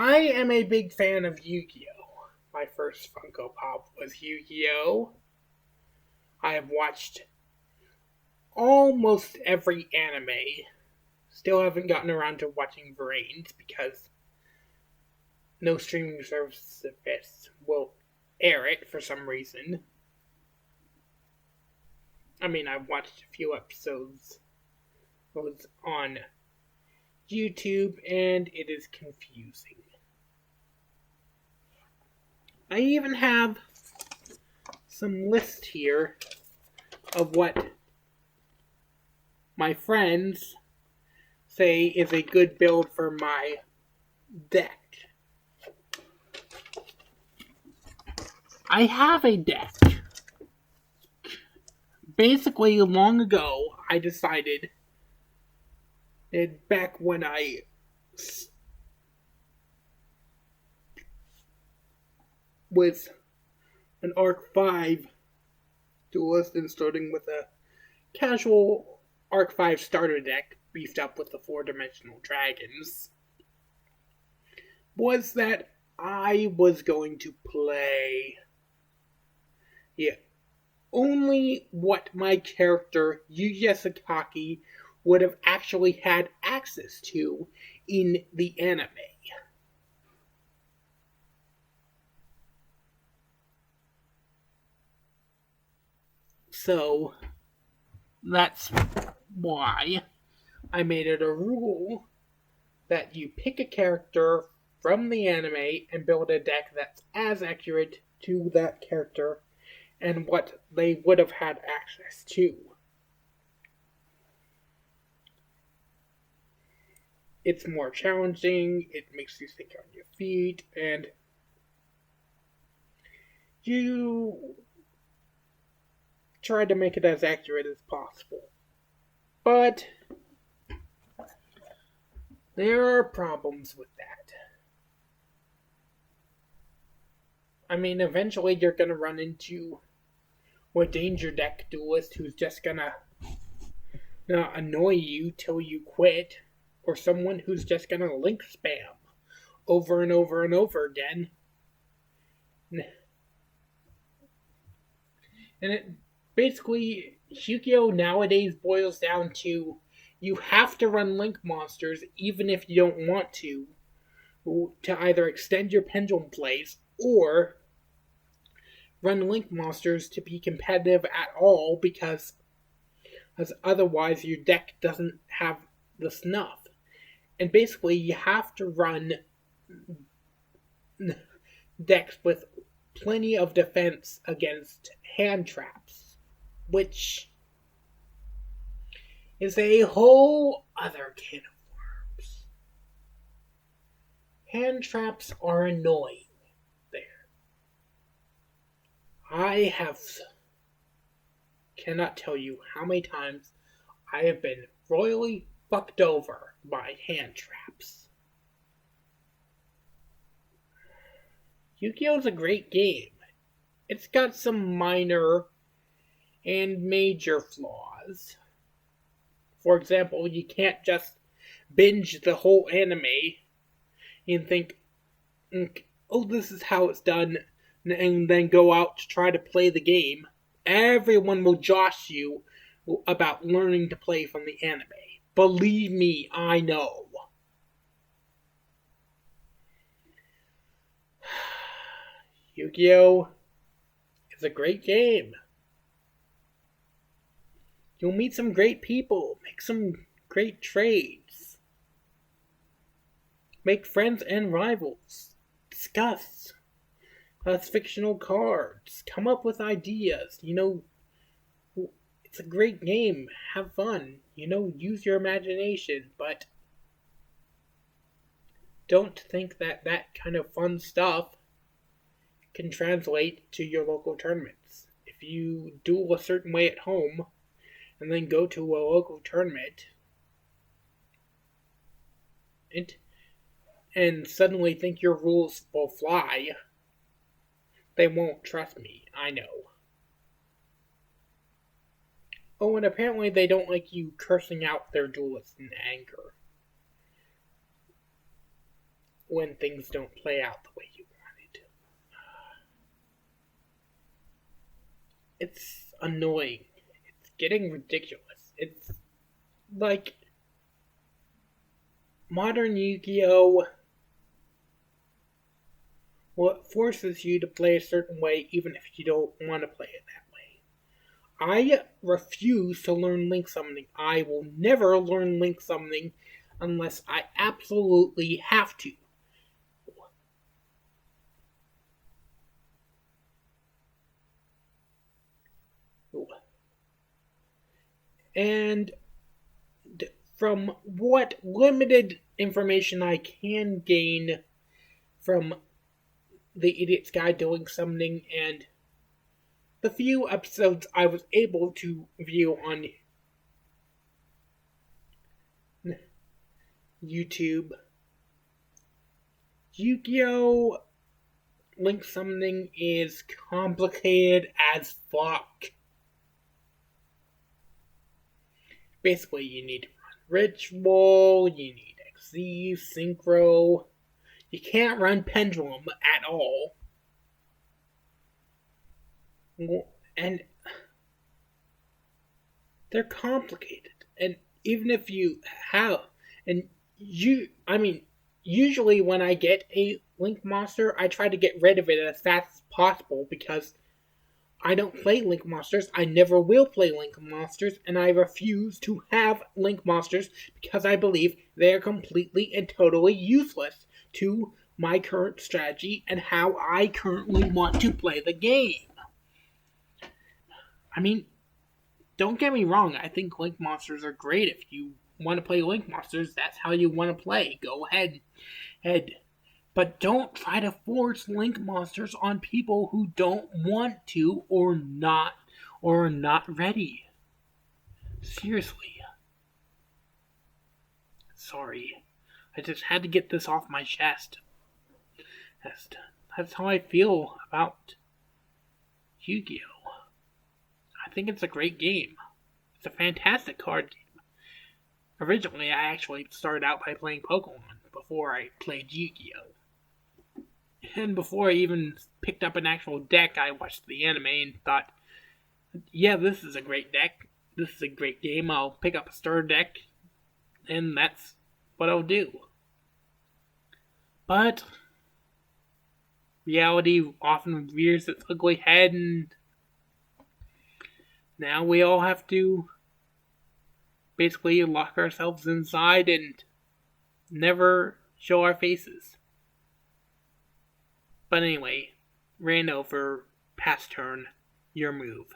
I am a big fan of Yu-Gi-Oh! My first Funko Pop was Yu-Gi-Oh! I have watched almost every anime. Still haven't gotten around to watching Vrains because no streaming service will air it for some reason. I mean, I've watched a few episodes. It was on YouTube and it is confusing. I even have some list here of what my friends say is a good build for my deck. I have a deck. Basically, long ago, I decided that back when I was an Arc 5 duelist and starting with a casual Arc 5 starter deck beefed up with the 4-dimensional dragons, was that I was going to play only what my character Yuya Sakaki would have actually had access to in the anime. So that's why I made it a rule that you pick a character from the anime and build a deck that's as accurate to that character and what they would have had access to. It's more challenging, it makes you think on your feet, and you try to make it as accurate as possible. But there are problems with that. I mean, eventually you're gonna run into a danger deck duelist who's just gonna annoy you till you quit, or someone who's just gonna link spam over and over and over again. And it basically, Yu-Gi-Oh! Nowadays boils down to you have to run link monsters even if you don't want to either extend your pendulum plays or run link monsters to be competitive at all because as otherwise your deck doesn't have the snuff. And basically you have to run decks with plenty of defense against hand traps, which is a whole other can of worms. Hand traps are annoying there. I cannot tell you how many times I have been royally fucked over by hand traps. Yu-Gi-Oh! Is a great game. It's got some minor and major flaws. For example, you can't just binge the whole anime and think, oh, this is how it's done, and then go out to try to play the game. Everyone will josh you about learning to play from the anime. Believe me, I know. Yu-Gi-Oh! Is a great game. You'll meet some great people, make some great trades, make friends and rivals, discuss fictional cards, come up with ideas. It's a great game. Have fun. Use your imagination, but don't think that kind of fun stuff can translate to your local tournaments. If you duel a certain way at home and then go to a local tournament and suddenly think your rules will fly, they won't, trust me. I know. Oh, and apparently they don't like you cursing out their duelists in anger. when things don't play out the way you wanted to. It's annoying. It's getting ridiculous. It's like modern Yu-Gi-Oh! What forces you to play a certain way even if you don't want to play it that way. I refuse to learn Link Summoning. I will never learn Link Summoning unless I absolutely have to. And from what limited information I can gain from the Idiot's Guide to Link Summoning and the few episodes I was able to view on YouTube, Yu-Gi-Oh! Link Summoning is complicated as fuck. Basically, you need to run Ritual, you need XZ, Synchro. You can't run Pendulum at all. And they're complicated. And even if you have, usually when I get a Link monster, I try to get rid of it as fast as possible because I don't play Link monsters, I never will play Link monsters, and I refuse to have Link monsters because I believe they are completely and totally useless to my current strategy and how I currently want to play the game. I mean, don't get me wrong, I think Link monsters are great. If you want to play Link monsters, that's how you want to play. Go ahead. But don't try to force Link monsters on people who don't want to or not ready. Seriously. Sorry. I just had to get this off my chest. That's how I feel about Yu-Gi-Oh! I think it's a great game. It's a fantastic card game. Originally, I actually started out by playing Pokemon before I played Yu-Gi-Oh! And before I even picked up an actual deck, I watched the anime and thought, yeah, this is a great deck. This is a great game. I'll pick up a starter deck, and that's what I'll do. But reality often rears its ugly head, and now we all have to basically lock ourselves inside and never show our faces. But anyway, Rando for past turn, your move.